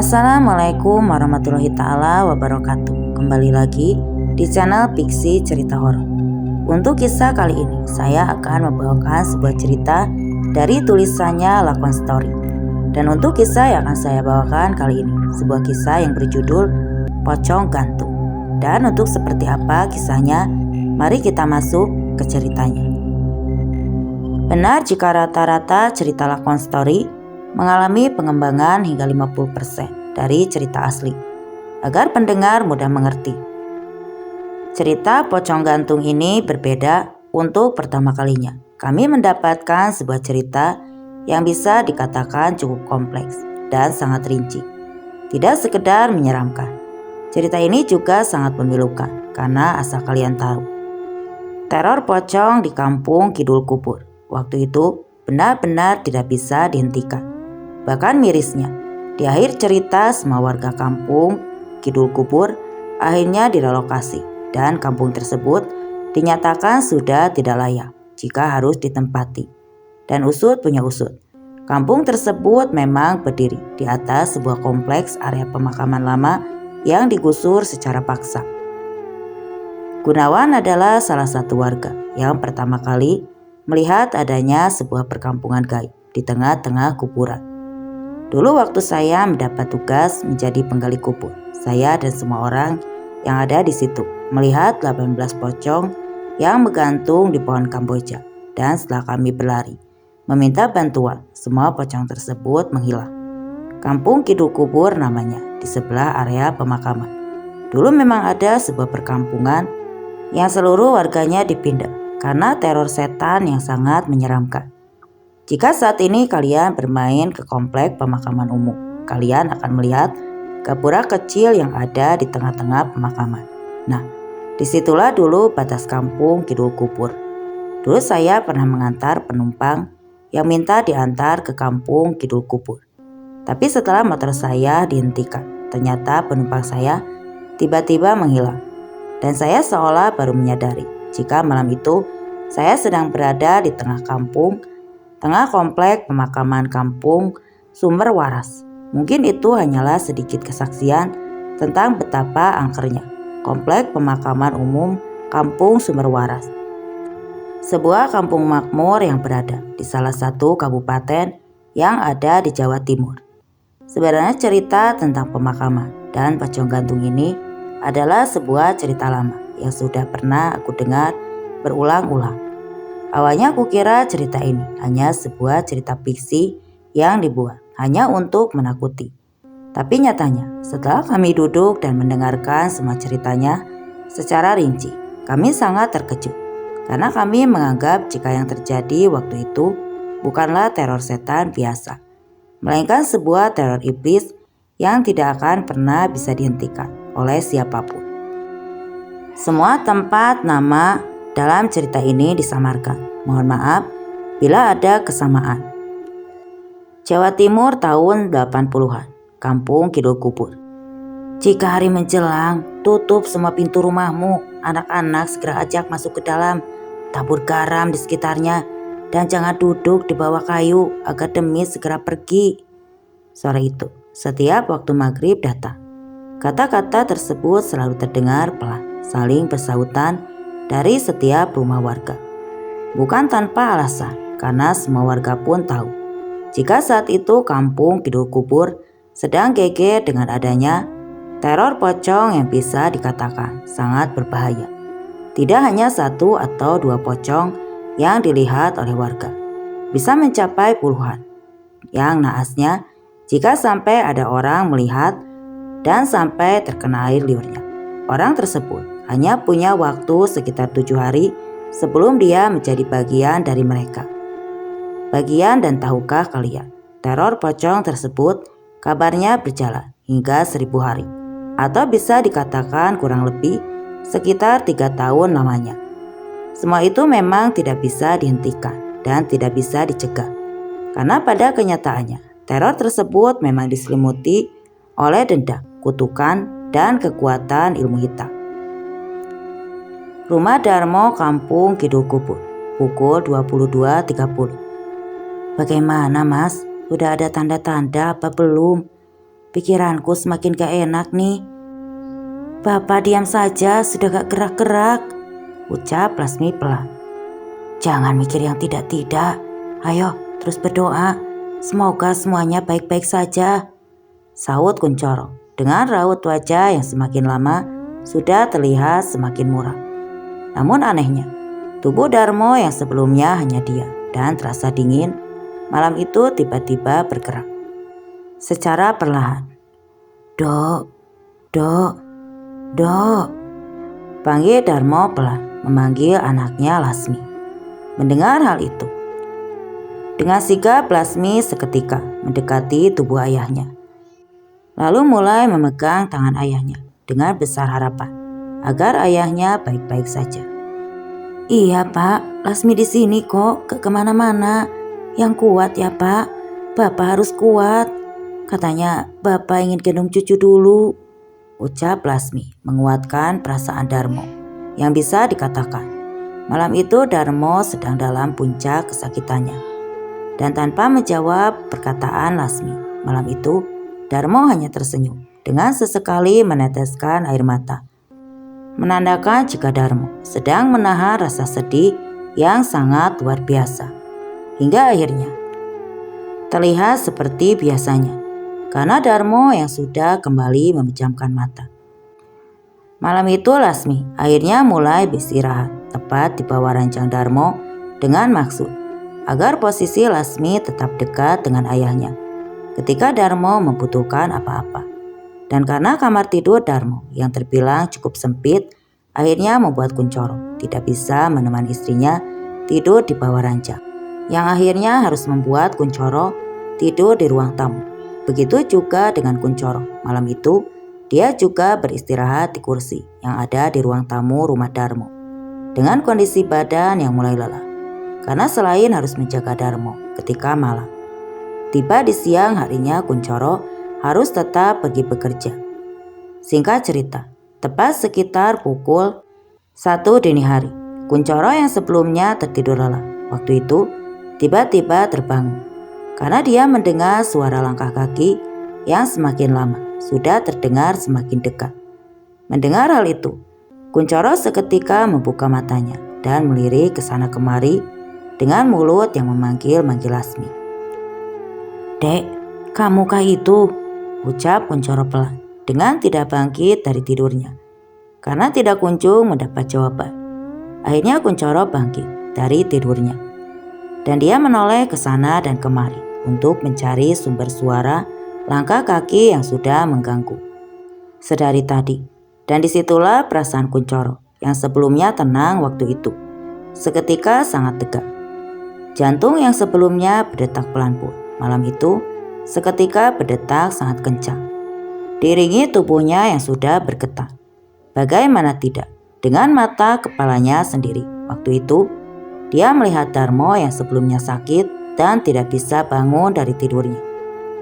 Assalamualaikum warahmatullahi ta'ala wabarakatuh. Kembali lagi di channel Fiksi Cerita Horor. Untuk kisah kali ini saya akan membawakan sebuah cerita dari tulisannya Lakon Story. Dan untuk kisah yang akan saya bawakan kali ini, sebuah kisah yang berjudul Pocong Gantung. Dan untuk seperti apa kisahnya, mari kita masuk ke ceritanya. Benar jika rata-rata cerita Lakon Story mengalami pengembangan hingga 50% dari cerita asli, agar pendengar mudah mengerti. Cerita Pocong Gantung ini berbeda untuk pertama kalinya. Kami mendapatkan sebuah cerita yang bisa dikatakan cukup kompleks dan sangat rinci. Tidak sekedar menyeramkan. Cerita ini juga sangat memilukan karena asal kalian tahu, teror pocong di kampung Kidul Kubur waktu itu benar-benar tidak bisa dihentikan. Bahkan mirisnya, di akhir cerita semua warga kampung Kidul Kubur akhirnya direlokasi dan kampung tersebut dinyatakan sudah tidak layak jika harus ditempati. Dan usut punya usut, kampung tersebut memang berdiri di atas sebuah kompleks area pemakaman lama yang digusur secara paksa. Gunawan adalah salah satu warga yang pertama kali melihat adanya sebuah perkampungan gaib di tengah-tengah kuburan. Dulu waktu saya mendapat tugas menjadi penggali kubur, saya dan semua orang yang ada di situ melihat 18 pocong yang menggantung di pohon kamboja. Dan setelah kami berlari meminta bantuan, semua pocong tersebut menghilang. Kampung Kidul Kubur namanya, di sebelah area pemakaman. Dulu memang ada sebuah perkampungan yang seluruh warganya dipindah karena teror setan yang sangat menyeramkan. Jika saat ini kalian bermain ke komplek pemakaman umum, kalian akan melihat gapura kecil yang ada di tengah-tengah pemakaman. Nah, disitulah dulu batas kampung Kidul Kubur. Dulu saya pernah mengantar penumpang yang minta diantar ke kampung Kidul Kubur. Tapi setelah motor saya dihentikan, ternyata penumpang saya tiba-tiba menghilang. Dan saya seolah baru menyadari jika malam itu saya sedang berada di tengah komplek pemakaman kampung Sumber Waras. Mungkin itu hanyalah sedikit kesaksian tentang betapa angkernya komplek pemakaman umum kampung Sumber Waras. Sebuah kampung makmur yang berada di salah satu kabupaten yang ada di Jawa Timur. Sebenarnya cerita tentang pemakaman dan pocong gantung ini adalah sebuah cerita lama yang sudah pernah aku dengar berulang-ulang. Awalnya aku kira cerita ini hanya sebuah cerita fiksi yang dibuat hanya untuk menakuti. Tapi nyatanya setelah kami duduk dan mendengarkan semua ceritanya secara rinci, kami sangat terkejut. Karena kami menganggap jika yang terjadi waktu itu bukanlah teror setan biasa, melainkan sebuah teror iblis yang tidak akan pernah bisa dihentikan oleh siapapun. Semua tempat nama dalam cerita ini disamarkan. Mohon maaf bila ada kesamaan. Jawa Timur tahun 80-an, kampung Kidul Kubur. Jika hari menjelang, tutup semua pintu rumahmu. Anak-anak segera ajak masuk ke dalam. Tabur garam di sekitarnya. Dan jangan duduk di bawah kayu agar demi segera pergi. Sore itu, setiap waktu maghrib datang. Kata-kata tersebut selalu terdengar pelan, saling bersahutan dari setiap rumah warga. Bukan tanpa alasan, karena semua warga pun tahu jika saat itu kampung Kidul Kubur sedang geger dengan adanya teror pocong yang bisa dikatakan sangat berbahaya. Tidak hanya satu atau dua pocong yang dilihat oleh warga, bisa mencapai puluhan. Yang naasnya, jika sampai ada orang melihat dan sampai terkena air liurnya, orang tersebut hanya punya waktu sekitar 7 hari sebelum dia menjadi bagian dari mereka. Bagian dan tahukah kalian, teror pocong tersebut kabarnya berjalan hingga 1000 hari. Atau bisa dikatakan kurang lebih sekitar 3 tahun lamanya. Semua itu memang tidak bisa dihentikan dan tidak bisa dicegah. Karena pada kenyataannya, teror tersebut memang diselimuti oleh dendam, kutukan, dan kekuatan ilmu hitam. Rumah Darmo, kampung Kidul Kubur, pukul 22.30. Bagaimana mas? Sudah ada tanda-tanda apa belum? pikiranku semakin gak enak nih. Bapak diam saja, sudah gak gerak-gerak, ucap Lasmi pelan. Jangan mikir yang tidak-tidak, ayo terus berdoa, semoga semuanya baik-baik saja, sahut Kunchoro dengan raut wajah yang semakin lama sudah terlihat semakin muram. Namun anehnya, tubuh Darmo yang sebelumnya hanya diam dan terasa dingin, malam itu tiba-tiba bergerak. Secara perlahan. Dok, dok, dok, panggil Darmo pelan memanggil anaknya Lasmi. Mendengar hal itu, dengan sigap Lasmi seketika mendekati tubuh ayahnya. Lalu mulai memegang tangan ayahnya dengan besar harapan agar ayahnya baik-baik saja. Iya Pak, Lasmi di sini kok, gak kemana-mana. Yang kuat ya Pak, Bapak harus kuat. Katanya Bapak ingin gendong cucu dulu, ucap Lasmi menguatkan perasaan Darmo yang bisa dikatakan. Malam itu Darmo sedang dalam puncak kesakitannya. Dan tanpa menjawab perkataan Lasmi, malam itu Darmo hanya tersenyum dengan sesekali meneteskan air mata. Menandakan jika Darmo sedang menahan rasa sedih yang sangat luar biasa. Hingga akhirnya terlihat seperti biasanya karena Darmo yang sudah kembali memejamkan mata. Malam itu Lasmi akhirnya mulai beristirahat tepat di bawah ranjang Darmo dengan maksud agar posisi Lasmi tetap dekat dengan ayahnya ketika Darmo membutuhkan apa-apa. Dan karena kamar tidur Darmo yang terbilang cukup sempit, akhirnya membuat Kunchoro tidak bisa menemani istrinya tidur di bawah ranjang, yang akhirnya harus membuat Kunchoro tidur di ruang tamu. Begitu juga dengan Kunchoro. Malam itu dia juga beristirahat di kursi yang ada di ruang tamu rumah Darmo dengan kondisi badan yang mulai lelah karena selain harus menjaga Darmo ketika malam, tiba di siang harinya Kunchoro harus tetap pergi bekerja. Singkat cerita, tepat sekitar pukul 1 dini hari, Kunchoro yang sebelumnya tertidur lelap waktu itu tiba-tiba terbangun karena dia mendengar suara langkah kaki yang semakin lama sudah terdengar semakin dekat. Mendengar hal itu, Kunchoro seketika membuka matanya dan melirik ke sana kemari dengan mulut yang memanggil-manggil Lasmi. Dek, kamukah itu? Ucap Kunchoro pelan dengan tidak bangkit dari tidurnya karena tidak kunjung mendapat jawaban. Akhirnya Kunchoro bangkit dari tidurnya dan dia menoleh ke sana dan kemari untuk mencari sumber suara langkah kaki yang sudah mengganggu sedari tadi. Dan disitulah perasaan Kunchoro yang sebelumnya tenang waktu itu seketika sangat tegang. Jantung yang sebelumnya berdetak pelan pun malam itu seketika berdetak sangat kencang, diiringi tubuhnya yang sudah bergetar. Bagaimana tidak, dengan mata kepalanya sendiri. Waktu itu, dia melihat Darmo yang sebelumnya sakit dan tidak bisa bangun dari tidurnya.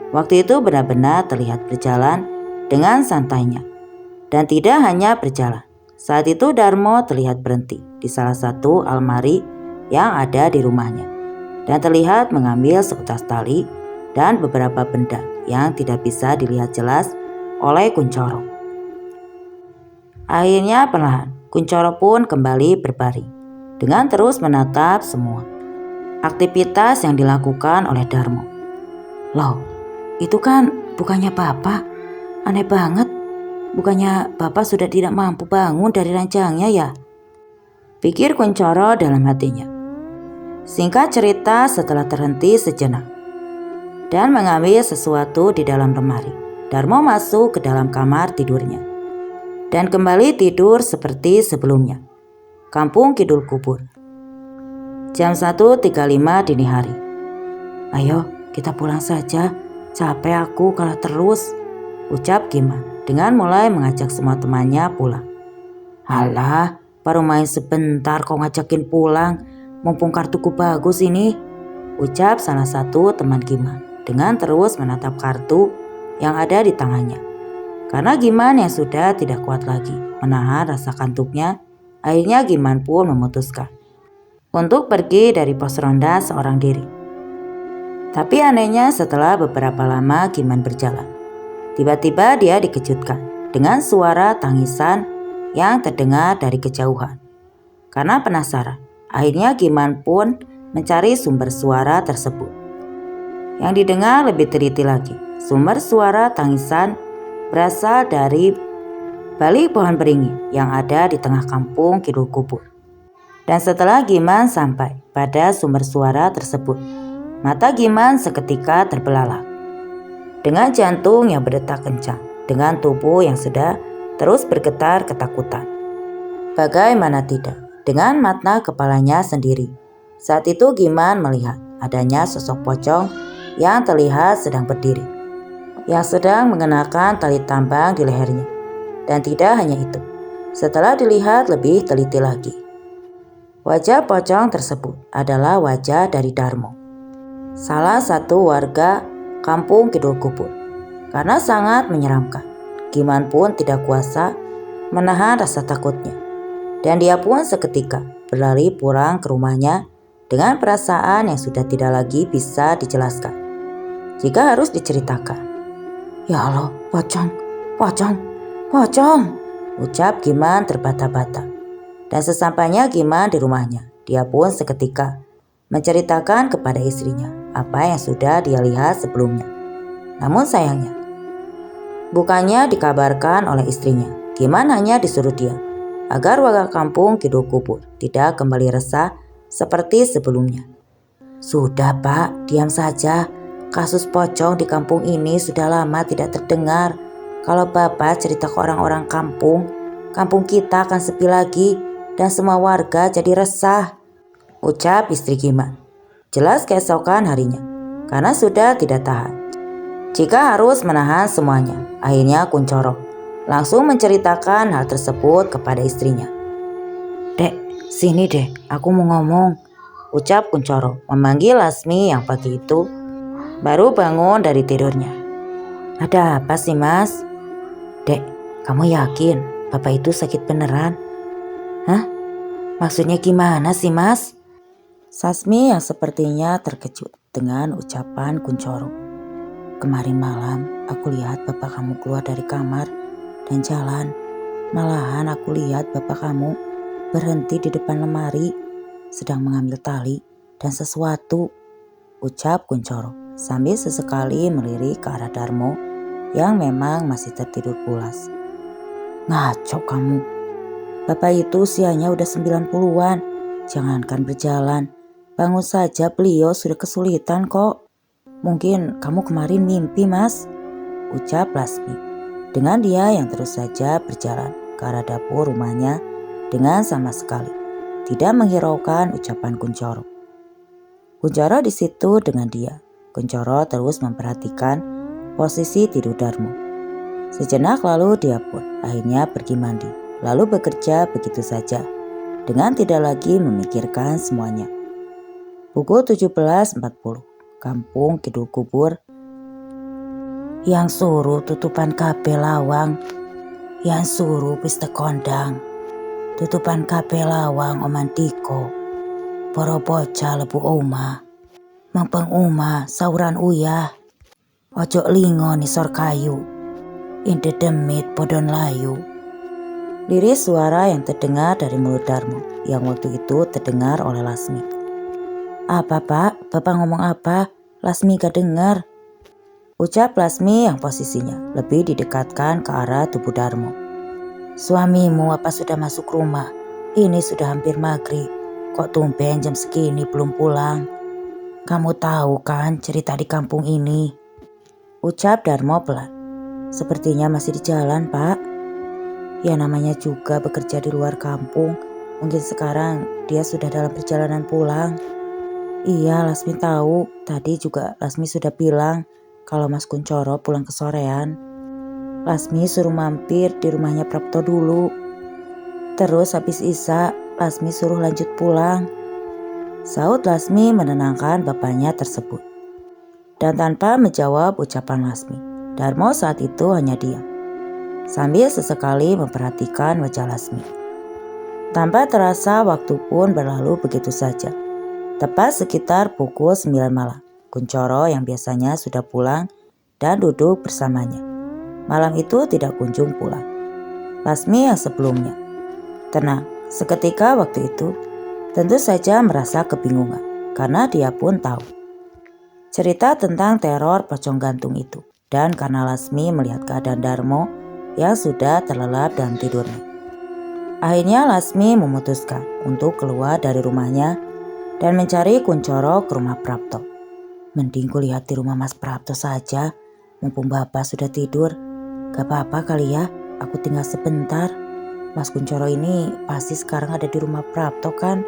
Waktu itu benar-benar terlihat berjalan dengan santainya. Dan tidak hanya berjalan. Saat itu Darmo terlihat berhenti di salah satu almari yang ada di rumahnya. Dan terlihat mengambil seutas tali dan beberapa benda yang tidak bisa dilihat jelas oleh Kunchoro. Akhirnya perlahan Kunchoro pun kembali berbaring dengan terus menatap semua aktivitas yang dilakukan oleh Darmo. Loh, itu kan bukannya Bapak? Aneh banget, bukannya Bapak sudah tidak mampu bangun dari ranjangnya ya? Pikir Kunchoro dalam hatinya. Singkat cerita, setelah terhenti sejenak dan mengambil sesuatu di dalam lemari, Darmo masuk ke dalam kamar tidurnya dan kembali tidur seperti sebelumnya. Kampung Kidul Kubur. Jam 1.35 dini hari. Ayo kita pulang saja, capek aku kalau terus, ucap Giman dengan mulai mengajak semua temannya pulang. Alah, baru main sebentar kau ngajakin pulang, mumpung kartuku bagus ini, ucap salah satu teman Giman dengan terus menatap kartu yang ada di tangannya. Karena Giman yang sudah tidak kuat lagi menahan rasa kantuknya, akhirnya Giman pun memutuskan untuk pergi dari pos ronda seorang diri. Tapi anehnya setelah beberapa lama Giman berjalan, Tiba-tiba dia dikejutkan dengan suara tangisan yang terdengar dari kejauhan. Karena penasaran, akhirnya Giman pun mencari sumber suara tersebut. Yang didengar lebih teliti lagi. Sumber suara tangisan berasal dari balik pohon beringin yang ada di tengah kampung Kidul Kubur. Dan setelah Giman sampai pada sumber suara tersebut, mata Giman seketika terbelalak. Dengan jantung yang berdetak kencang, dengan tubuh yang sudah terus bergetar ketakutan. Bagaimana tidak, dengan mata kepalanya sendiri. Saat itu Giman melihat adanya sosok pocong yang terlihat sedang berdiri, yang sedang mengenakan tali tambang di lehernya. Dan tidak hanya itu, setelah dilihat lebih teliti lagi, wajah pocong tersebut adalah wajah dari Darmo, salah satu warga kampung Kidul Kubur. Karena sangat menyeramkan, Giman pun tidak kuasa menahan rasa takutnya. Dan dia pun seketika berlari pulang ke rumahnya dengan perasaan yang sudah tidak lagi bisa dijelaskan jika harus diceritakan. Ya Allah, pocong, ucap Giman terbata-bata. Dan sesampainya Giman di rumahnya, dia pun seketika menceritakan kepada istrinya apa yang sudah dia lihat sebelumnya. Namun sayangnya, bukannya dikabarkan oleh istrinya, Giman hanya disuruh diam agar warga kampung Kidul Kubur tidak kembali resah seperti sebelumnya. Sudah Pak, diam saja. Kasus pocong di kampung ini sudah lama tidak terdengar. Kalau Bapak cerita ke orang-orang kampung kita akan sepi lagi dan semua warga jadi resah, ucap istri Giman. Jelas keesokan harinya, karena sudah tidak tahan jika harus menahan semuanya, akhirnya Kuncoro langsung menceritakan hal tersebut kepada istrinya. Dek, sini deh, aku mau ngomong, ucap Kuncoro memanggil Lasmi yang pagi itu baru bangun dari tidurnya. Ada apa sih Mas? Dek, kamu yakin Bapak itu sakit beneran? Hah? Maksudnya gimana sih Mas? Sasmi yang sepertinya terkejut dengan ucapan Kuncoro. Kemarin malam aku lihat Bapak kamu keluar dari kamar dan jalan. Malahan aku lihat Bapak kamu berhenti di depan lemari sedang mengambil tali dan sesuatu, ucap Kuncoro sambil sesekali melirik ke arah Darmo yang memang masih tertidur pulas. Ngaco kamu. Bapak itu usianya udah 90-an. Jangankan berjalan, bangun saja beliau sudah kesulitan kok. Mungkin kamu kemarin mimpi Mas, ucap Lasmi. Dengan dia yang terus saja berjalan ke arah dapur rumahnya dengan sama sekali tidak menghiraukan ucapan Kuncoro. Kuncoro di situ dengan dia. Kuncoro terus memperhatikan posisi tidur Darmo. Sejenak lalu dia pun akhirnya pergi mandi, lalu bekerja begitu saja dengan tidak lagi memikirkan semuanya. Pukul 17.40, kampung Kidul Kubur. Yang suruh tutupan kabel lawang, yang suruh pista kondang, tutupan kabel lawang Oman Diko, poro bocah lebu oma. Mangpeng uma sauran uyah, ojo lingo nisor kayu, inde demit podon layu. Lirik suara yang terdengar dari mulut Darmo yang waktu itu terdengar oleh Lasmi. Apa Pak? Bapak ngomong apa? Lasmi gak dengar, ucap Lasmi yang posisinya lebih didekatkan ke arah tubuh Darmo. Suamimu apa sudah masuk rumah? Ini sudah hampir maghrib, kok tumben jam segini belum pulang? Kamu tahu kan cerita di kampung ini, ucap Darmo pelan. Sepertinya masih di jalan Pak. Ya namanya juga bekerja di luar kampung, mungkin sekarang dia sudah dalam perjalanan pulang. Iya Lasmi tahu, tadi juga Lasmi sudah bilang kalau Mas Kuncoro pulang ke sorean. Lasmi suruh mampir di rumahnya Prapto dulu. Terus habis Isya, Lasmi suruh lanjut pulang, saut Lasmi menenangkan bapaknya tersebut. Dan tanpa menjawab ucapan Lasmi, Darmo saat itu hanya diam, sambil sesekali memperhatikan wajah Lasmi. Tanpa terasa waktu pun berlalu begitu saja. Tepat sekitar pukul 9 malam, Kuncoro yang biasanya sudah pulang dan duduk bersamanya, Malam itu tidak kunjung pulang. Lasmi yang sebelumnya tenang seketika waktu itu tentu saja merasa kebingungan karena dia pun tahu cerita tentang teror pocong gantung itu, dan karena Lasmi melihat keadaan Darmo yang sudah terlelap dalam tidurnya. Akhirnya Lasmi memutuskan untuk keluar dari rumahnya dan mencari Kunchoro ke rumah Prapto. Mending kulihat di rumah Mas Prapto saja, mumpung Bapak sudah tidur. Gak apa-apa kali ya, aku tinggal sebentar. Mas Kunchoro ini pasti sekarang ada di rumah Prapto kan?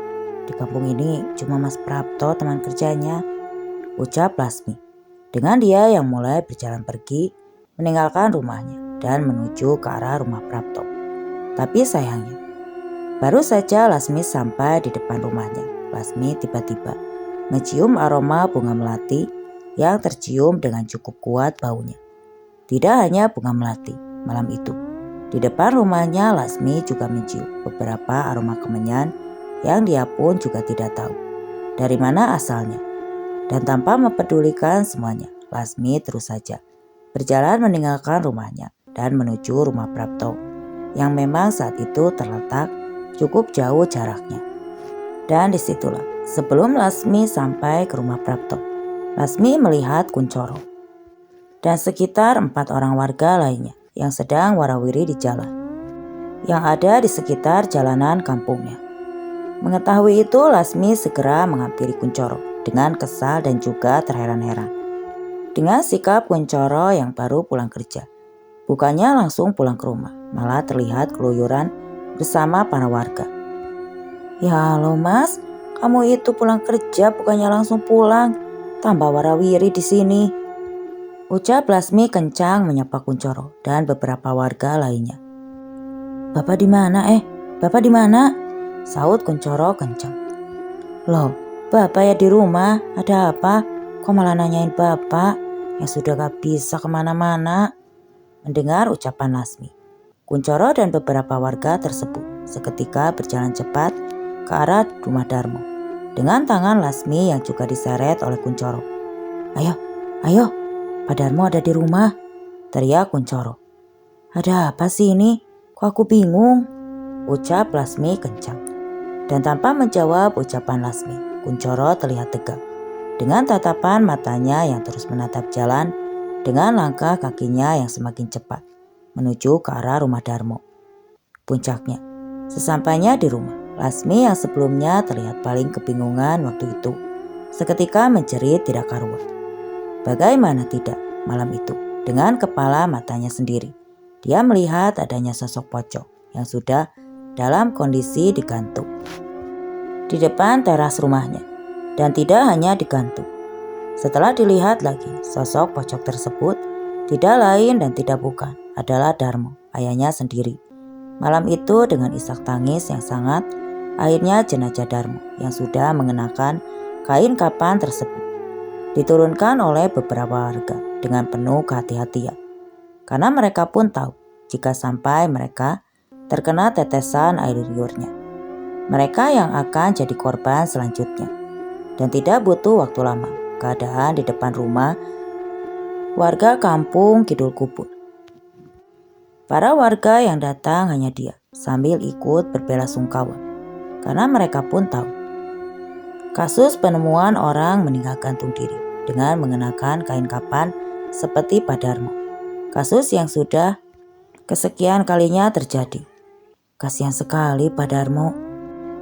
Di kampung ini cuma Mas Prapto teman kerjanya, ucap Lasmi. Dengan dia yang mulai berjalan pergi, meninggalkan rumahnya dan menuju ke arah rumah Prapto. Tapi sayangnya, baru saja Lasmi sampai di depan rumahnya, Lasmi tiba-tiba mencium aroma bunga melati yang tercium dengan cukup kuat baunya. Tidak hanya bunga melati, malam itu di depan rumahnya Lasmi juga mencium beberapa aroma kemenyan yang dia pun juga tidak tahu dari mana asalnya. Dan tanpa mempedulikan semuanya, Lasmi terus saja berjalan meninggalkan rumahnya dan menuju rumah Prapto yang memang saat itu terletak cukup jauh jaraknya. Dan disitulah sebelum Lasmi sampai ke rumah Prapto, Lasmi melihat Kunchoro dan sekitar 4 orang warga lainnya yang sedang warawiri di jalan yang ada di sekitar jalanan kampungnya. Mengetahui itu, Lasmi segera menghampiri Kunchoro dengan kesal dan juga terheran-heran dengan sikap Kunchoro yang baru pulang kerja. Bukannya langsung pulang ke rumah, malah terlihat keluyuran bersama para warga. Ya lo Mas, kamu itu pulang kerja bukannya langsung pulang, tambah warawiri di sini, ucap Lasmi kencang menyapa Kunchoro dan beberapa warga lainnya. Bapak di mana? Bapak di mana? Saut Kunchoro kencang. Loh, Bapak ya di rumah, ada apa? Kok malah nanyain Bapak yang sudah gak bisa kemana-mana? Mendengar ucapan Lasmi, Kunchoro dan beberapa warga tersebut seketika berjalan cepat ke arah rumah Darmo dengan tangan Lasmi yang juga diseret oleh Kunchoro. Ayo, Pak Darmo ada di rumah, teriak Kunchoro. Ada apa sih ini? Kok aku bingung? Ucap Lasmi kencang. Dan tanpa menjawab ucapan Lasmi, Kunchoro terlihat tegang dengan tatapan matanya yang terus menatap jalan dengan langkah kakinya yang semakin cepat menuju ke arah rumah Darmo. Puncaknya, sesampainya di rumah, Lasmi yang sebelumnya terlihat paling kebingungan waktu itu seketika menjerit tidak karuan. Bagaimana tidak, malam itu dengan kepala matanya sendiri dia melihat adanya sosok pocong yang sudah dalam kondisi digantung di depan teras rumahnya. Dan tidak hanya digantung, setelah dilihat lagi, sosok pocong tersebut tidak lain dan tidak bukan adalah Darmo, ayahnya sendiri. Malam itu dengan isak tangis yang sangat, akhirnya jenazah Darmo yang sudah mengenakan kain kapan tersebut diturunkan oleh beberapa warga dengan penuh kehati-hatian. Karena mereka pun tahu jika sampai mereka terkena tetesan air liurnya, mereka yang akan jadi korban selanjutnya. Dan tidak butuh waktu lama, keadaan di depan rumah warga kampung Kidul Kubur. Para warga yang datang hanya dia sambil ikut berbelasungkawa karena mereka pun tahu kasus penemuan orang meninggal gantung diri dengan mengenakan kain kapan seperti Pak Darmo. Kasus yang sudah kesekian kalinya terjadi. Kasihan sekali Pak Darmo.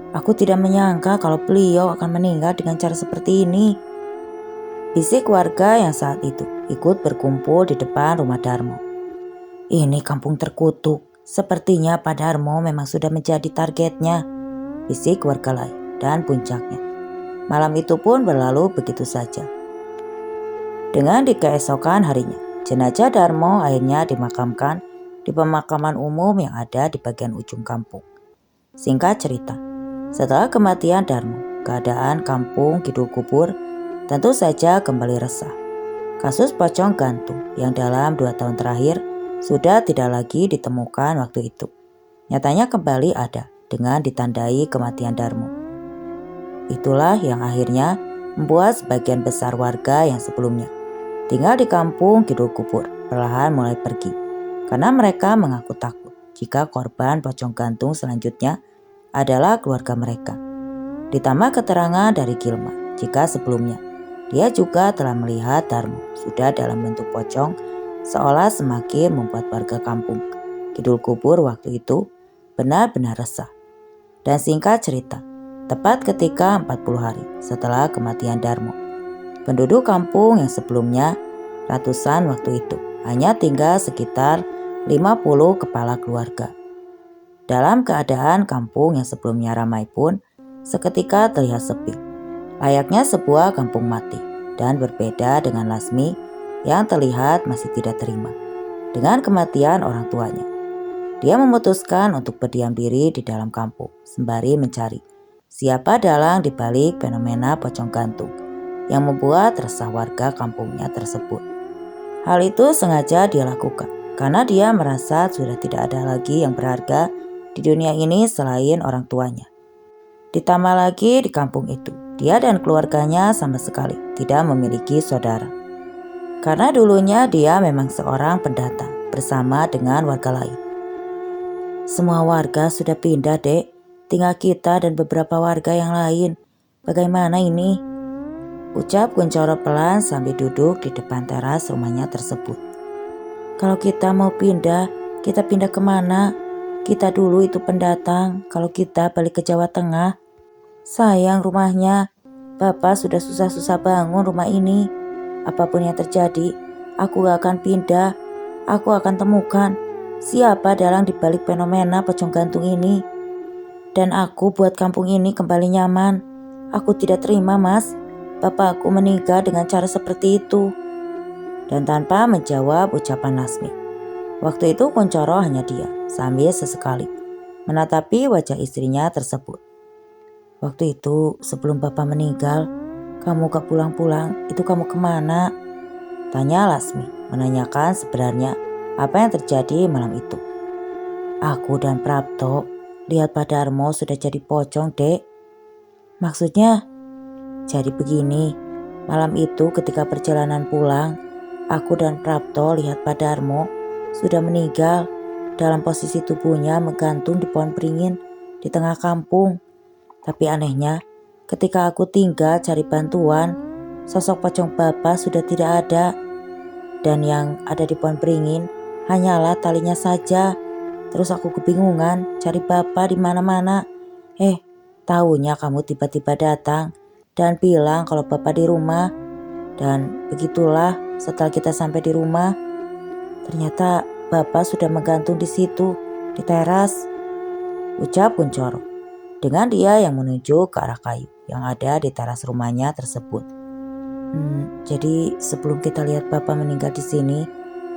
Aku tidak menyangka kalau beliau akan meninggal dengan cara seperti ini, bisik warga yang saat itu ikut berkumpul di depan rumah Darmo. Ini kampung terkutuk, sepertinya Pak Darmo memang sudah menjadi targetnya, bisik warga lain. Dan puncaknya, malam itu pun berlalu begitu saja. Dengan di keesokan harinya, jenazah Darmo akhirnya dimakamkan di pemakaman umum yang ada di bagian ujung kampung. Singkat cerita, setelah kematian Darmo, keadaan kampung Kidul Kubur tentu saja kembali resah. Kasus pocong gantung yang dalam 2 tahun terakhir sudah tidak lagi ditemukan waktu itu, nyatanya kembali ada dengan ditandai kematian Darmo. Itulah yang akhirnya membuat sebagian besar warga yang sebelumnya tinggal di kampung Kidul Kubur perlahan mulai pergi karena mereka mengaku takut jika korban pocong gantung selanjutnya adalah keluarga mereka. Ditambah keterangan dari Gilma jika sebelumnya dia juga telah melihat Darmo sudah dalam bentuk pocong, seolah semakin membuat warga kampung Kidul Kubur waktu itu benar-benar resah. Dan singkat cerita, tepat ketika 40 hari setelah kematian Darmo, penduduk kampung yang sebelumnya ratusan waktu itu hanya tinggal sekitar 50 kepala keluarga. Dalam keadaan kampung yang sebelumnya ramai pun seketika terlihat sepi, layaknya sebuah kampung mati. Dan berbeda dengan Lasmi yang terlihat masih tidak terima dengan kematian orang tuanya. Dia memutuskan untuk berdiam diri di dalam kampung sembari mencari siapa dalang di balik fenomena pocong gantung yang membuat resah warga kampungnya tersebut. Hal itu sengaja dia lakukan karena dia merasa sudah tidak ada lagi yang berharga di dunia ini selain orang tuanya. Ditambah lagi di kampung itu, dia dan keluarganya sama sekali tidak memiliki saudara. Karena dulunya dia memang seorang pendatang bersama dengan warga lain. Semua warga sudah pindah, Dek. Tinggal kita dan beberapa warga yang lain. Bagaimana ini? Ucap Kuncoro pelan sambil duduk di depan teras rumahnya tersebut. Kalau kita mau pindah, kita pindah kemana? Kita dulu itu pendatang, kalau kita balik ke Jawa Tengah. Sayang rumahnya, Bapak sudah susah-susah bangun rumah ini. Apapun yang terjadi, aku gak akan pindah. Aku akan temukan siapa dalang di balik fenomena pocong gantung ini. Dan aku buat kampung ini kembali nyaman. Aku tidak terima, Mas. Bapakku meninggal dengan cara seperti itu. Dan tanpa menjawab ucapan Lasmi, waktu itu Kuncoro hanya diam sambil sesekali menatapi wajah istrinya tersebut. Waktu itu sebelum Bapak meninggal, kamu gak pulang-pulang, itu kamu kemana? Tanya Lasmi menanyakan sebenarnya apa yang terjadi malam itu. Aku dan Prapto lihat Pak Darmo sudah jadi pocong, Dek. Maksudnya? Jadi begini, malam itu ketika perjalanan pulang, aku dan Prapto lihat Pak Darmo sudah meninggal dalam posisi tubuhnya menggantung di pohon beringin di tengah kampung. Tapi anehnya, ketika aku tinggal cari bantuan, sosok pocong Bapak sudah tidak ada. Dan yang ada di pohon beringin hanyalah talinya saja. Terus aku kebingungan cari Bapak di mana-mana. Taunya kamu tiba-tiba datang dan bilang kalau Bapak di rumah. Dan begitulah setelah kita sampai di rumah, ternyata Bapak sudah menggantung di situ, di teras. Ucap Kuncoro dengan dia yang menuju ke arah kayu yang ada di teras rumahnya tersebut. Jadi sebelum kita lihat Bapak meninggal di sini,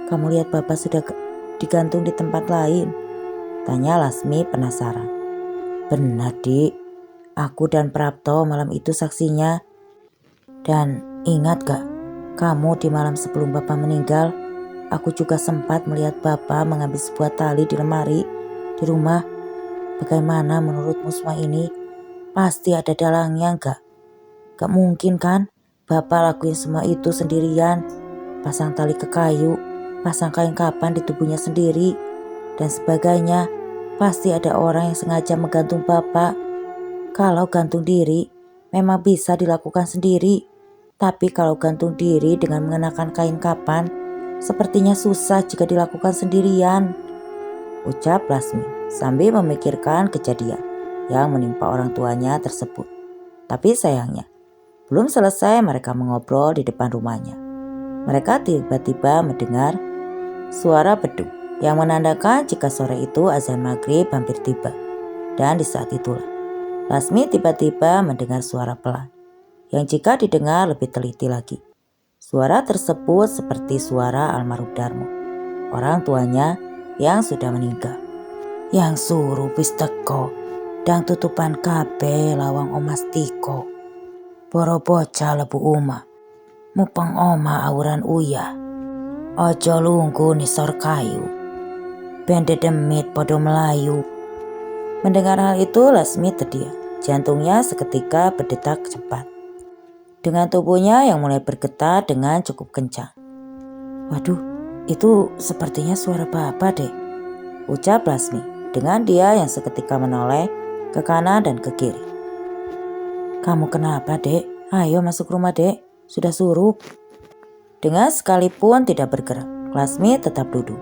kamu lihat Bapak sudah digantung di tempat lain? Tanya Lasmi penasaran. Benar, Dik. Aku dan Prapto malam itu saksinya. Dan ingat gak, kamu di malam sebelum Bapak meninggal, aku juga sempat melihat Bapak mengambil sebuah tali di lemari di rumah. Bagaimana menurutmu semua ini? Pasti ada dalangnya gak? Gak mungkin kan Bapak lakuin semua itu sendirian. Pasang tali ke kayu, pasang kain kapan di tubuhnya sendiri, dan sebagainya. Pasti ada orang yang sengaja menggantung Bapak. Kalau gantung diri memang bisa dilakukan sendiri. Tapi kalau gantung diri dengan mengenakan kain kapan, sepertinya susah jika dilakukan sendirian. Ucap Lasmi sambil memikirkan kejadian yang menimpa orang tuanya tersebut. Tapi sayangnya, belum selesai mereka mengobrol di depan rumahnya, mereka tiba-tiba mendengar suara beduk yang menandakan jika sore itu azan maghrib hampir tiba. Dan di saat itulah, Lasmi tiba-tiba mendengar suara pelan yang jika didengar lebih teliti lagi, suara tersebut seperti suara almarhum Darmo, orang tuanya yang sudah meninggal. Yang suruh wis teko, dang tutupan kabeh lawang omas tiko. Boro bocah lebu uma, mupeng oma auran uya. Ojo lunggu nisor kayu, bende demit podo melayu. Mendengar hal itu Lasmi terdiam, jantungnya seketika berdetak cepat. Dengan tubuhnya yang mulai bergetar dengan cukup kencang. Waduh, Itu sepertinya suara Bapak, Dek, ucap Lasmi dengan dia yang seketika menoleh ke kanan dan ke kiri. Kamu kenapa, Dek? Ayo masuk rumah, Dek. Sudah suruh. Dengan sekalipun tidak bergerak, Lasmi tetap duduk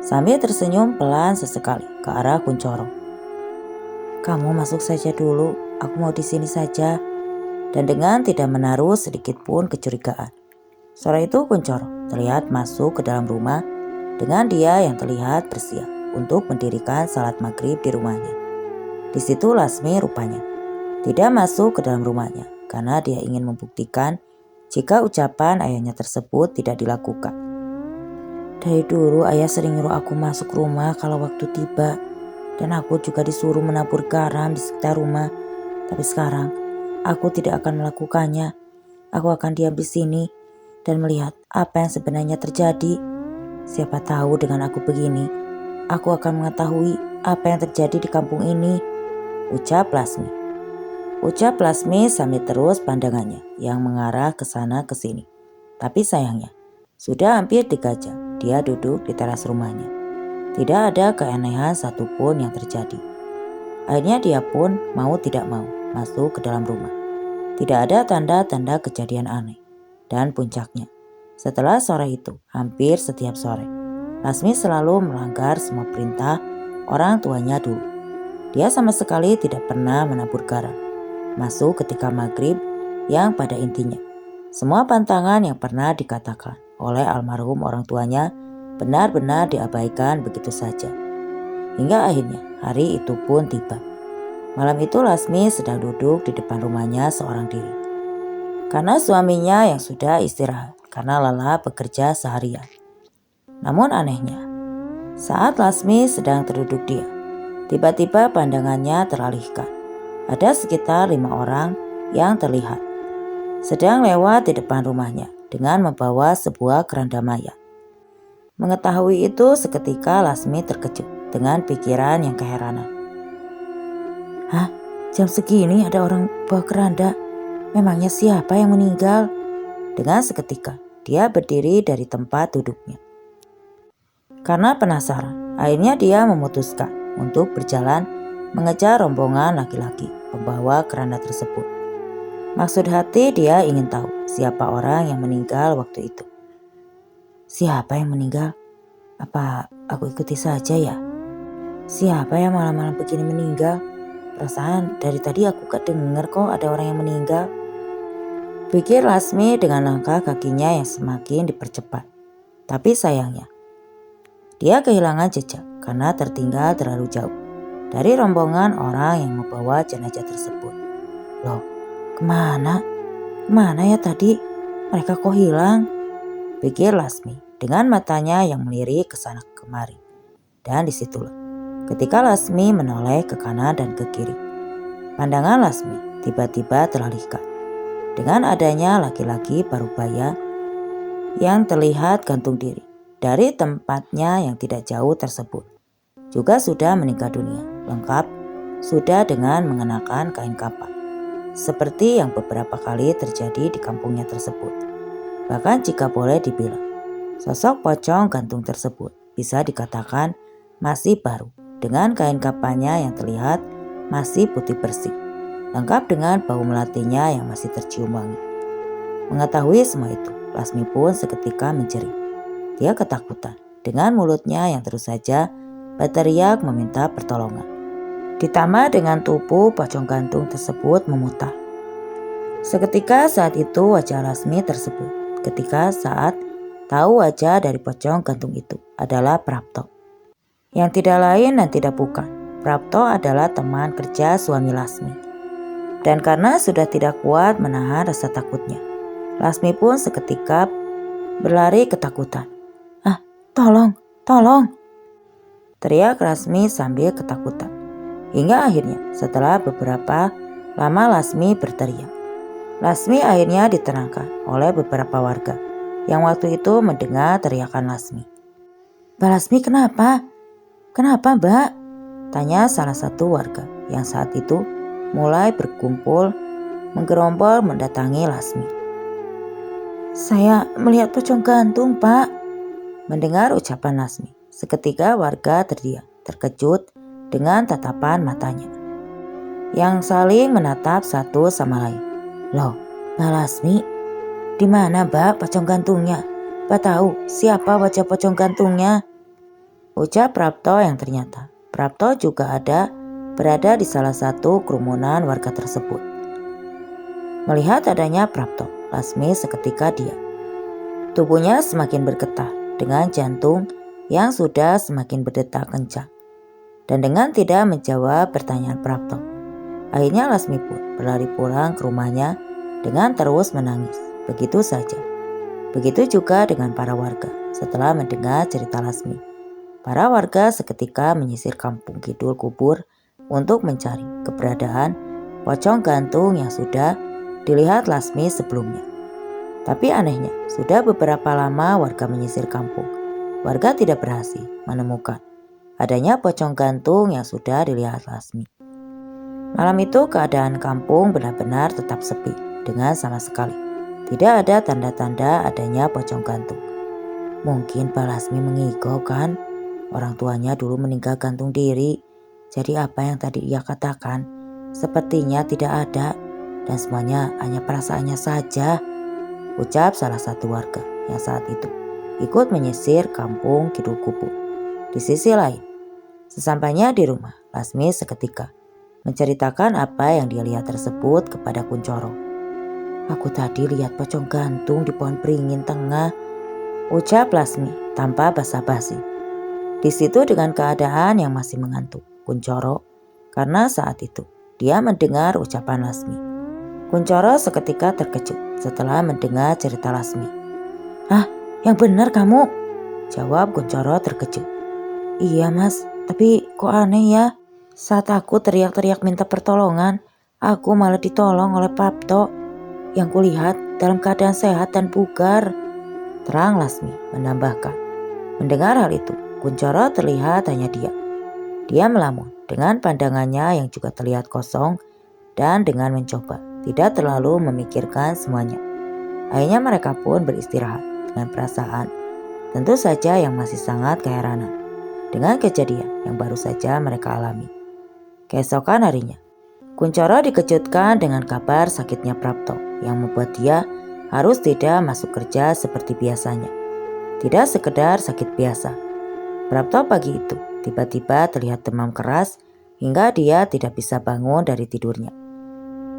sambil tersenyum pelan sesekali ke arah Kuncoro. Kamu masuk saja dulu, aku mau di sini saja. Dan dengan tidak menaruh sedikit pun kecurigaan, sore itu Kuncoro terlihat masuk ke dalam rumah dengan dia yang terlihat bersiap untuk mendirikan salat maghrib di rumahnya. Di situ Lasmi rupanya tidak masuk ke dalam rumahnya karena dia ingin membuktikan jika ucapan ayahnya tersebut tidak dilakukan. Dari dulu ayah sering nyuruh aku masuk rumah kalau waktu tiba, dan aku juga disuruh menabur garam di sekitar rumah. Tapi sekarang aku tidak akan melakukannya. Aku akan diam di sini dan melihat apa yang sebenarnya terjadi. Siapa tahu dengan aku begini, aku akan mengetahui apa yang terjadi di kampung ini, ucap Lasmi. Ucap Lasmi sambil terus pandangannya yang mengarah ke sana ke sini. Tapi sayangnya, sudah hampir 3 jam dia duduk di teras rumahnya. Tidak ada keanehan satupun yang terjadi. Akhirnya dia pun mau tidak mau masuk ke dalam rumah. Tidak ada tanda-tanda kejadian aneh. Dan puncaknya, setelah sore itu, hampir setiap sore, Lasmi selalu melanggar semua perintah orang tuanya dulu. Dia sama sekali tidak pernah menabur garam. Masuk ketika maghrib yang pada intinya, semua pantangan yang pernah dikatakan oleh almarhum orang tuanya benar-benar diabaikan begitu saja. Hingga akhirnya hari itu pun tiba. Malam itu Lasmi sedang duduk di depan rumahnya seorang diri. Karena suaminya yang sudah istirahat karena lelah bekerja seharian. Namun anehnya, saat Lasmi sedang terduduk diam, tiba-tiba pandangannya teralihkan. Ada sekitar 5 orang yang terlihat sedang lewat di depan rumahnya dengan membawa sebuah keranda mayat. Mengetahui itu seketika Lasmi terkejut dengan pikiran yang keheranan. Hah? Jam segini ada orang bawa keranda? Memangnya siapa yang meninggal? Dengan seketika dia berdiri dari tempat duduknya. Karena penasaran, akhirnya dia memutuskan untuk berjalan mengejar rombongan laki-laki pembawa keranda tersebut. Maksud hati dia ingin tahu siapa orang yang meninggal waktu itu. Siapa yang meninggal? Apa aku ikuti saja ya? Siapa yang malam-malam begini meninggal? Perasaan dari tadi aku gak dengar kok ada orang yang meninggal. Pikir Lasmi dengan langkah kakinya yang semakin dipercepat. Tapi sayangnya, dia kehilangan jejak karena tertinggal terlalu jauh dari rombongan orang yang membawa jenazah tersebut. Loh, kemana? Kemana ya tadi? Mereka kok hilang? Pikir Lasmi dengan matanya yang melirik ke sana kemari. Dan disitulah, ketika Lasmi menoleh ke kanan dan ke kiri, pandangan Lasmi tiba-tiba teralihkan dengan adanya laki-laki parubaya yang terlihat gantung diri dari tempatnya yang tidak jauh tersebut. Juga sudah meninggal dunia, lengkap sudah dengan mengenakan kain kafan, seperti yang beberapa kali terjadi di kampungnya tersebut. Bahkan jika boleh dibilang, sosok pocong gantung tersebut bisa dikatakan masih baru dengan kain kafannya yang terlihat masih putih bersih, lengkap dengan bau melatinya yang masih tercium wangi. Mengetahui semua itu, Lasmi pun seketika menjerit. Dia ketakutan dengan mulutnya yang terus saja berteriak meminta pertolongan. Ditambah dengan tubuh pocong gantung tersebut memutar. Seketika saat itu wajah Lasmi tersebut. Ketika saat tahu wajah dari pocong gantung itu adalah Prapto. Yang tidak lain dan tidak bukan, Prapto adalah teman kerja suami Lasmi. Dan karena sudah tidak kuat menahan rasa takutnya, Lasmi pun seketika berlari ketakutan. Ah, tolong, tolong! Teriak Lasmi sambil ketakutan. Hingga akhirnya setelah beberapa lama Lasmi berteriak, Lasmi akhirnya ditenangkan oleh beberapa warga yang waktu itu mendengar teriakan Lasmi. Mbak Lasmi kenapa? Kenapa Mbak? Tanya salah satu warga yang saat itu mulai berkumpul menggerombol mendatangi Lasmi. Saya melihat pocong gantung Pak. Mendengar ucapan Lasmi, seketika warga terdiam, terkejut dengan tatapan matanya yang saling menatap satu sama lain. Loh, Mbak Lasmi, di mana Mbak pocong gantungnya? Mbak tahu siapa wajah pocong gantungnya? Ucap Prapto yang ternyata Prapto juga berada di salah satu kerumunan warga tersebut. Melihat adanya Prapto, Lasmi seketika diam. Tubuhnya semakin bergetar dengan jantung yang sudah semakin berdetak kencang. Dan dengan tidak menjawab pertanyaan Prapto, akhirnya Lasmi pun berlari pulang ke rumahnya dengan terus menangis. Begitu saja. Begitu juga dengan para warga setelah mendengar cerita Lasmi. Para warga seketika menyisir kampung kidul kubur untuk mencari keberadaan pocong gantung yang sudah dilihat Lasmi sebelumnya. Tapi anehnya, sudah beberapa lama warga menyisir kampung. Warga tidak berhasil menemukan adanya pocong gantung yang sudah dilihat Lasmi. Malam itu keadaan kampung benar-benar tetap sepi dengan sama sekali tidak ada tanda-tanda adanya pocong gantung. Mungkin Pak Lasmi mengigau kan? Orang tuanya dulu meninggal gantung diri. Jadi apa yang tadi ia katakan sepertinya tidak ada dan semuanya hanya perasaannya saja. Ucap salah satu warga yang saat itu ikut menyisir kampung kidul kubur. Di sisi lain, sesampainya di rumah, Lasmi seketika menceritakan apa yang dia lihat tersebut kepada Kuncoro. Aku tadi lihat pocong gantung di pohon beringin tengah, ucap Lasmi tanpa basa-basi. Di situ dengan keadaan yang masih mengantuk Kuncoro karena saat itu dia mendengar ucapan Lasmi. Kuncoro seketika terkejut setelah mendengar cerita Lasmi. Ah, yang benar kamu? Jawab Kuncoro terkejut. Iya mas, tapi kok aneh ya? Saat aku teriak-teriak minta pertolongan, aku malah ditolong oleh Prapto yang kulihat dalam keadaan sehat dan bugar. Terang Lasmi menambahkan. Mendengar hal itu, Kuncoro terlihat hanya diam. Dia melamun dengan pandangannya yang juga terlihat kosong dan dengan mencoba tidak terlalu memikirkan semuanya. Akhirnya mereka pun beristirahat dengan perasaan tentu saja yang masih sangat keheranan dengan kejadian yang baru saja mereka alami. Keesokan harinya, Kuncoro dikejutkan dengan kabar sakitnya Prapto yang membuat dia harus tidak masuk kerja seperti biasanya. Tidak sekedar sakit biasa. Prapto pagi itu tiba-tiba terlihat demam keras hingga dia tidak bisa bangun dari tidurnya.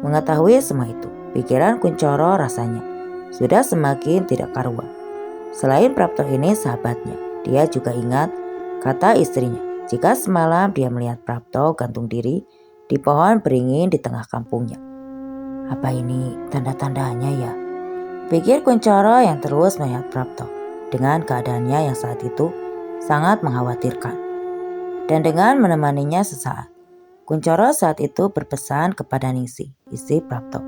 Mengetahui semua itu, pikiran Kuncoro rasanya sudah semakin tidak karuan. Selain Prapto ini sahabatnya, dia juga ingat kata istrinya jika semalam dia melihat Prapto gantung diri di pohon beringin di tengah kampungnya. Apa ini tanda-tandanya ya? Pikir Kuncoro yang terus melihat Prapto dengan keadaannya yang saat itu sangat mengkhawatirkan. Dan dengan menemaninya sesaat, Kuncoro saat itu berpesan kepada Ningsih, istri Prapto.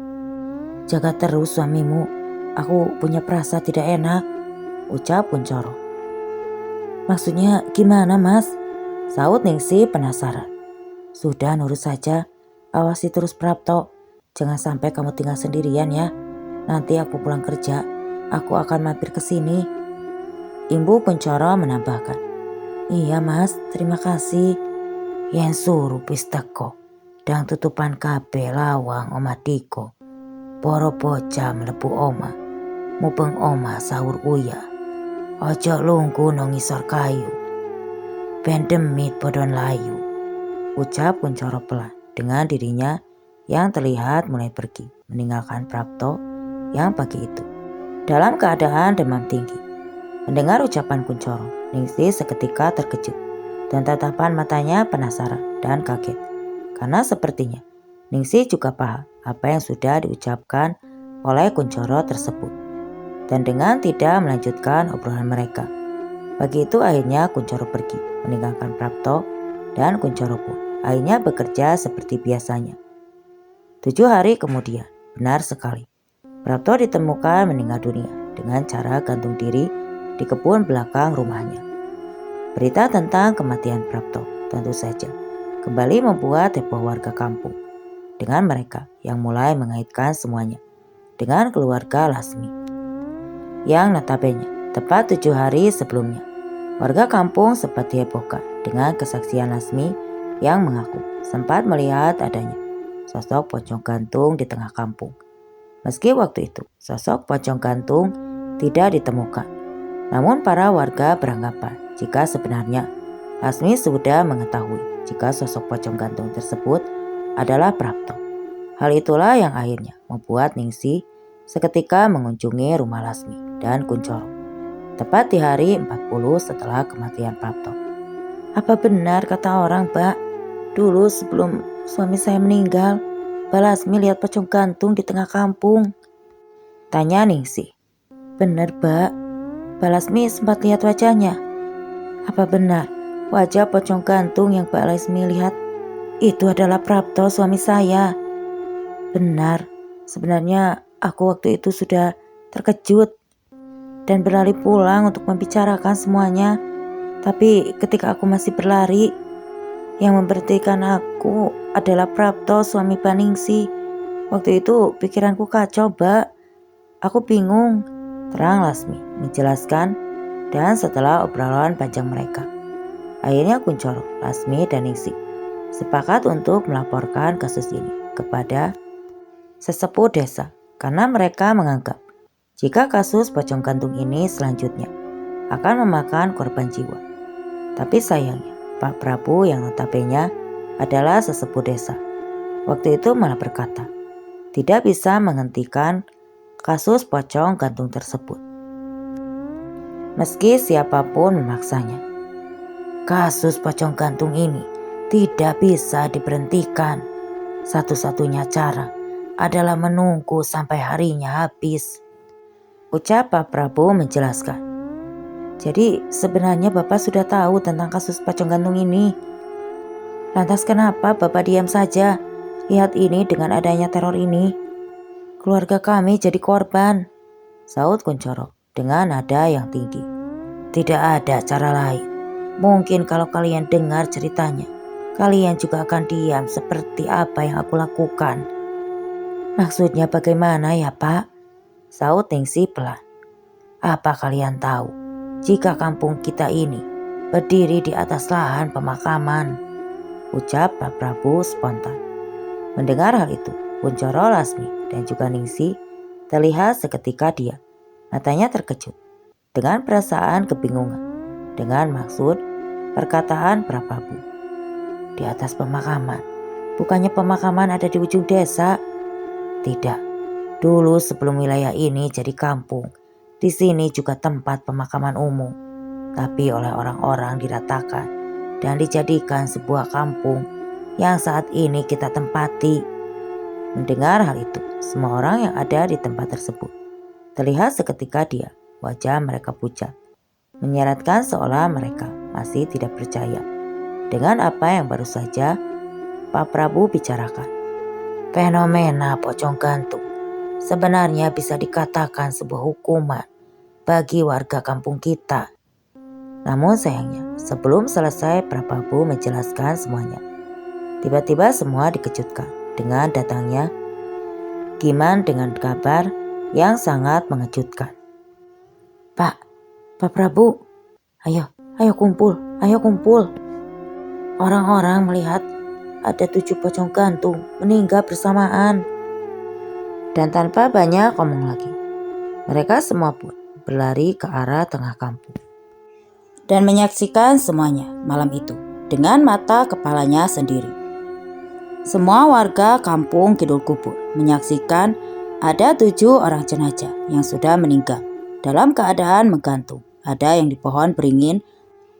Jaga terus suamimu, aku punya perasa tidak enak, ucap Kuncoro. Maksudnya gimana mas? Saut Ningsih penasaran. Sudah nurut saja, awasi terus Prapto. Jangan sampai kamu tinggal sendirian ya. Nanti aku pulang kerja, aku akan mampir ke sini. Ibu Kuncoro menambahkan. Iya mas, terima kasih. Yen suruh pisteko, dang tutupan kabeh lawang omah Diko. Poro bocah mlebu omah, mubeng omah sahur uya. Ojo lungku nang ngisor kayu. Ben demit bodon layu. Ucap Kuncoro pelan dengan dirinya yang terlihat mulai pergi meninggalkan Prapto yang pagi itu dalam keadaan demam tinggi. Mendengar ucapan Kuncoro, Ningsih seketika terkejut dan tatapan matanya penasaran dan kaget karena sepertinya Ningsih juga paham apa yang sudah diucapkan oleh Kuncoro tersebut. Dan dengan tidak melanjutkan obrolan mereka, pagi itu akhirnya Kuncoro pergi meninggalkan Prapto dan Kuncoro pun akhirnya bekerja seperti biasanya. 7 hari kemudian, benar sekali, Prapto ditemukan meninggal dunia dengan cara gantung diri di kebun belakang rumahnya. Berita tentang kematian Prapto tentu saja kembali membuat heboh warga kampung dengan mereka yang mulai mengaitkan semuanya dengan keluarga Lasmi. Yang notabene tepat 7 hari sebelumnya Warga kampung sempat dihebohkan dengan kesaksian Lasmi yang mengaku sempat melihat adanya sosok pocong gantung di tengah kampung. Meski waktu itu sosok pocong gantung tidak ditemukan, namun para warga beranggapan jika sebenarnya Lasmi sudah mengetahui jika sosok pocong gantung tersebut adalah Prapto. Hal itulah yang akhirnya membuat Ningsih seketika mengunjungi rumah Lasmi dan Kunchoro tepat di hari 40 setelah kematian Prapto. Apa benar kata orang, Mbak? Dulu sebelum suami saya meninggal, Mbak Lasmi lihat pocong gantung di tengah kampung. Tanya Ningsih. Benar, Mbak. Mbak Lasmi sempat lihat wajahnya. Apa benar wajah pocong gantung yang Mbak Lasmi lihat itu adalah Prapto, suami saya? Benar. Sebenarnya aku waktu itu sudah terkejut dan berlari pulang untuk membicarakan semuanya. Tapi ketika aku masih berlari, yang memberhentikan aku adalah Prapto, suami Ningsih. Waktu itu pikiranku kacau, Mbak. Aku bingung, terang Lasmi menjelaskan. Dan setelah obrolan panjang mereka, akhirnya Kunchoro, Lasmi, dan Ningsih sepakat untuk melaporkan kasus ini kepada sesepuh desa karena mereka menganggap jika kasus pocong gantung ini selanjutnya akan memakan korban jiwa. Tapi sayangnya Pak Prabu yang notabene adalah sesepuh desa waktu itu malah berkata tidak bisa menghentikan kasus pocong gantung tersebut. Meski siapapun memaksanya, kasus pocong gantung ini tidak bisa diberhentikan. Satu-satunya cara adalah menunggu sampai harinya habis, ucap Pak Prabu menjelaskan. Jadi sebenarnya Bapak sudah tahu tentang kasus pocong gantung ini. Lantas kenapa Bapak diam saja lihat ini dengan adanya teror ini? Keluarga kami jadi korban, saut Kunchoro dengan nada yang tinggi. Tidak ada cara lain. Mungkin kalau kalian dengar ceritanya, kalian juga akan diam seperti apa yang aku lakukan. Maksudnya bagaimana ya, Pak? Saut Ningsih pelan. Apa kalian tahu jika kampung kita ini berdiri di atas lahan pemakaman? Ucap Pak Prabu spontan. Mendengar hal itu, Kunchoro, Lasmi, dan juga Ningsih terlihat seketika diam. Matanya terkejut dengan perasaan kebingungan dengan maksud perkataan Pak Prabu. Di atas pemakaman, bukannya pemakaman ada di ujung desa? Tidak, dulu sebelum wilayah ini jadi kampung, di sini juga tempat pemakaman umum, tapi oleh orang-orang diratakan dan dijadikan sebuah kampung yang saat ini kita tempati. Mendengar hal itu, semua orang yang ada di tempat tersebut terlihat seketika dia, wajah mereka pucat, menyeratkan seolah mereka masih tidak percaya dengan apa yang baru saja Pak Prabu bicarakan. Fenomena pocong gantung sebenarnya bisa dikatakan sebuah hukuman bagi warga kampung kita. Namun sayangnya, sebelum selesai Pak Prabu menjelaskan semuanya, tiba-tiba semua dikejutkan dengan datangnya Giman dengan kabar yang sangat mengejutkan. Pak Prabu, ayo kumpul. Orang-orang melihat ada 7 pocong gantung meninggal bersamaan. Dan tanpa banyak ngomong lagi, mereka semua pun berlari ke arah tengah kampung dan menyaksikan semuanya malam itu dengan mata kepalanya sendiri. Semua warga kampung Kidul Kubur menyaksikan ada 7 orang jenazah yang sudah meninggal dalam keadaan menggantung. Ada yang di pohon beringin,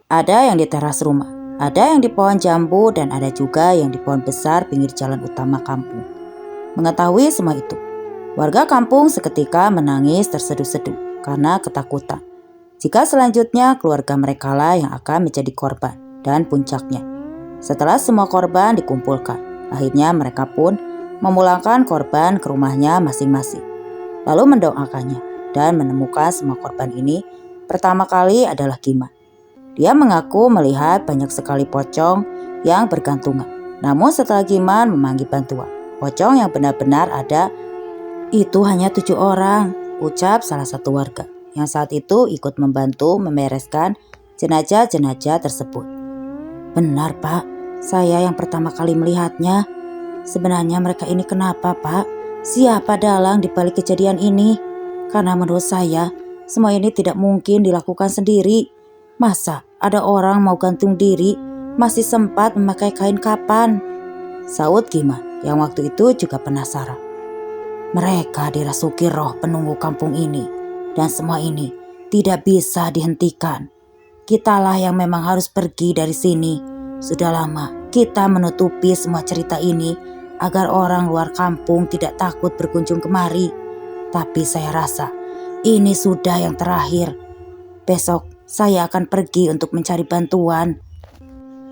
ada yang di teras rumah, ada yang di pohon jambu, dan ada juga yang di pohon besar pinggir jalan utama kampung. Mengetahui semua itu, warga kampung seketika menangis terseduh-seduh karena ketakutan. Jika selanjutnya keluarga mereka lah yang akan menjadi korban dan puncaknya. Setelah semua korban dikumpulkan, akhirnya mereka pun memulangkan korban ke rumahnya masing-masing. Lalu mendoakannya dan menemukan semua korban ini pertama kali adalah Giman. Dia mengaku melihat banyak sekali pocong yang bergantungan. Namun setelah Giman memanggil bantuan, pocong yang benar-benar ada itu hanya 7 orang, ucap salah satu warga yang saat itu ikut membantu membereskan jenazah-jenazah tersebut. Benar Pak, saya yang pertama kali melihatnya. Sebenarnya mereka ini kenapa Pak? Siapa dalang di balik kejadian ini? Karena menurut saya semua ini tidak mungkin dilakukan sendiri. Masa ada orang mau gantung diri masih sempat memakai kain kapan? Saud Giman yang waktu itu juga penasaran. Mereka dirasuki roh penunggu kampung ini dan semua ini tidak bisa dihentikan. Kitalah yang memang harus pergi dari sini. Sudah lama kita menutupi semua cerita ini agar orang luar kampung tidak takut berkunjung kemari. Tapi saya rasa ini sudah yang terakhir. Besok saya akan pergi untuk mencari bantuan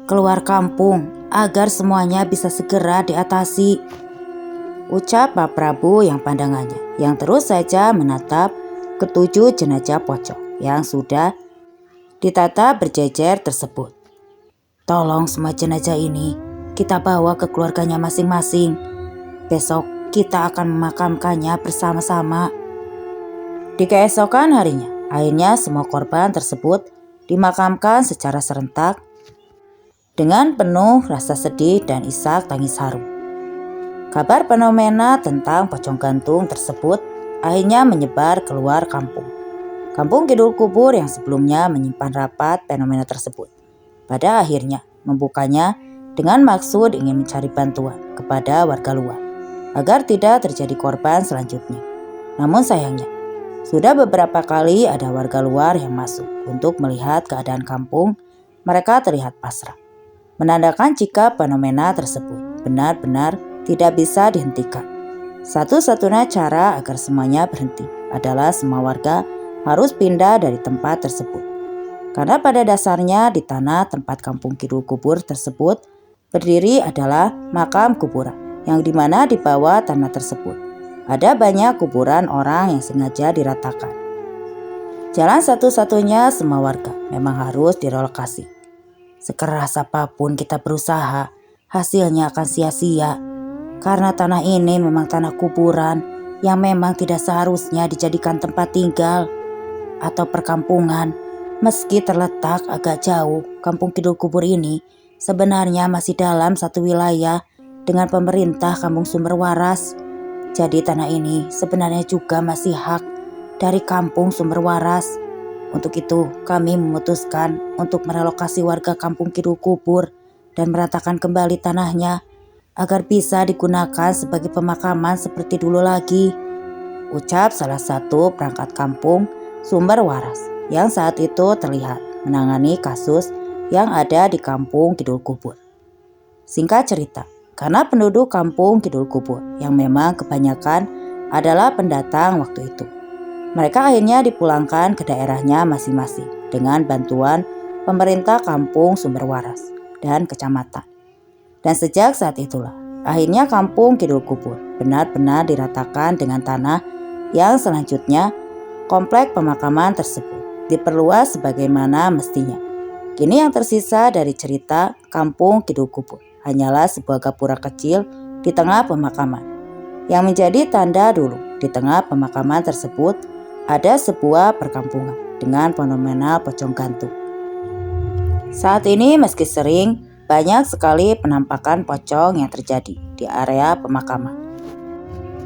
keluar kampung agar semuanya bisa segera diatasi. Ucap Pak Prabu yang pandangannya yang terus saja menatap ketujuh jenazah pocong yang sudah ditata berjejer tersebut. Tolong semua jenazah ini kita bawa ke keluarganya masing-masing. Besok kita akan memakamkannya bersama-sama. Di keesokan harinya, akhirnya semua korban tersebut dimakamkan secara serentak dengan penuh rasa sedih dan isak tangis haru. Kabar fenomena tentang pocong gantung tersebut akhirnya menyebar keluar kampung. Kampung Kidul Kubur yang sebelumnya menyimpan rapat fenomena tersebut, pada akhirnya membukanya dengan maksud ingin mencari bantuan kepada warga luar agar tidak terjadi korban selanjutnya. Namun sayangnya, sudah beberapa kali ada warga luar yang masuk untuk melihat keadaan kampung. Mereka terlihat pasrah, menandakan jika fenomena tersebut benar-benar tidak bisa dihentikan. Satu-satunya cara agar semuanya berhenti adalah semua warga harus pindah dari tempat tersebut. Karena pada dasarnya di tanah tempat kampung Kidul Kubur tersebut berdiri adalah makam kuburan, yang dimana di bawah tanah tersebut ada banyak kuburan orang yang sengaja diratakan. Jalan satu-satunya semua warga memang harus direlokasi. Sekeras apapun kita berusaha, hasilnya akan sia-sia. Karena tanah ini memang tanah kuburan yang memang tidak seharusnya dijadikan tempat tinggal atau perkampungan. Meski terletak agak jauh, kampung Kidul Kubur ini sebenarnya masih dalam satu wilayah dengan pemerintah Kampung Sumber Waras. Jadi tanah ini sebenarnya juga masih hak dari Kampung Sumber Waras. Untuk itu kami memutuskan untuk merelokasi warga kampung Kidul Kubur dan meratakan kembali tanahnya agar bisa digunakan sebagai pemakaman seperti dulu lagi. Ucap salah satu perangkat kampung Sumber Waras yang saat itu terlihat menangani kasus yang ada di kampung Kidul Kubur. Singkat cerita, karena penduduk kampung Kidul Kubur yang memang kebanyakan adalah pendatang waktu itu, mereka akhirnya dipulangkan ke daerahnya masing-masing dengan bantuan pemerintah kampung Sumber Waras dan kecamatan. Dan sejak saat itulah, akhirnya kampung Kidul Kubur benar-benar diratakan dengan tanah yang selanjutnya komplek pemakaman tersebut diperluas sebagaimana mestinya. Kini yang tersisa dari cerita kampung Kidul Kubur hanyalah sebuah gapura kecil di tengah pemakaman. Yang menjadi tanda dulu di tengah pemakaman tersebut ada sebuah perkampungan dengan fenomena pocong gantung. Saat ini meski sering banyak sekali penampakan pocong yang terjadi di area pemakaman.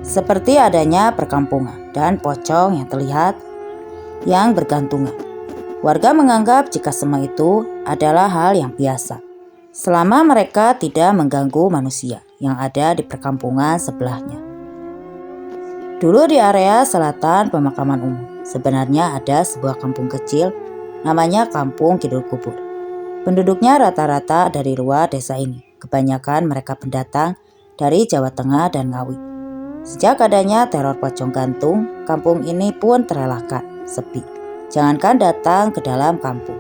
Seperti adanya perkampungan dan pocong yang terlihat yang bergantungan. Warga menganggap jika semua itu adalah hal yang biasa, selama mereka tidak mengganggu manusia yang ada di perkampungan sebelahnya. Dulu di area selatan pemakaman umum, sebenarnya ada sebuah kampung kecil namanya Kampung Kidul Kubur. Penduduknya rata-rata dari luar desa ini, kebanyakan mereka pendatang dari Jawa Tengah dan Ngawi. Sejak adanya teror pocong gantung, kampung ini pun terelakkan, sepi. Jangankan datang ke dalam kampung,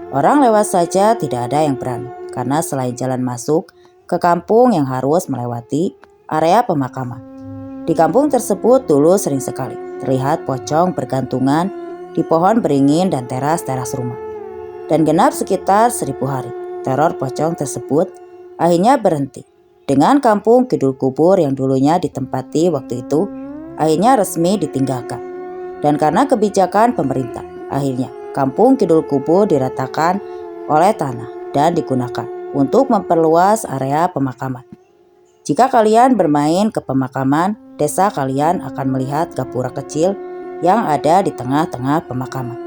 orang lewat saja tidak ada yang berani, karena selain jalan masuk ke kampung yang harus melewati area pemakaman. Di kampung tersebut dulu sering sekali terlihat pocong bergantungan di pohon beringin dan teras-teras rumah. Dan genap sekitar 1000 hari, teror pocong tersebut akhirnya berhenti. Dengan kampung Kidul Kubur yang dulunya ditempati waktu itu, akhirnya resmi ditinggalkan. Dan karena kebijakan pemerintah, akhirnya Kampung Kidul Kubur diratakan oleh tanah dan digunakan untuk memperluas area pemakaman. Jika kalian bermain ke pemakaman desa, kalian akan melihat gapura kecil yang ada di tengah-tengah pemakaman.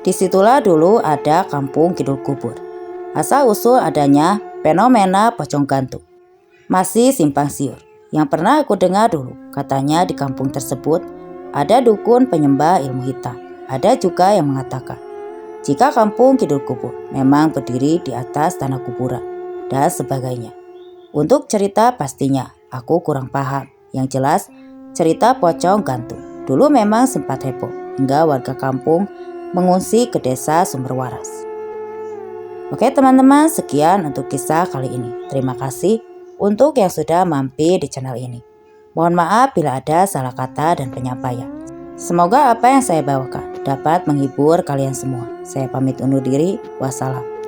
Disitulah dulu ada Kampung Kidul Kubur. Asal-usul adanya fenomena pocong gantung masih simpang siur. Yang pernah aku dengar dulu, katanya di kampung tersebut ada dukun penyembah ilmu hitam. Ada juga yang mengatakan jika Kampung Kidul Kubur memang berdiri di atas tanah kuburan dan sebagainya. Untuk cerita pastinya aku kurang paham. Yang jelas cerita pocong gantung dulu memang sempat heboh hingga warga kampung mengungsi ke desa Sumberwaras. Oke teman-teman, sekian untuk kisah kali ini. Terima kasih untuk yang sudah mampir di channel ini. Mohon maaf bila ada salah kata dan penyampaian. Semoga apa yang saya bawakan dapat menghibur kalian semua. Saya pamit undur diri. Wassalam.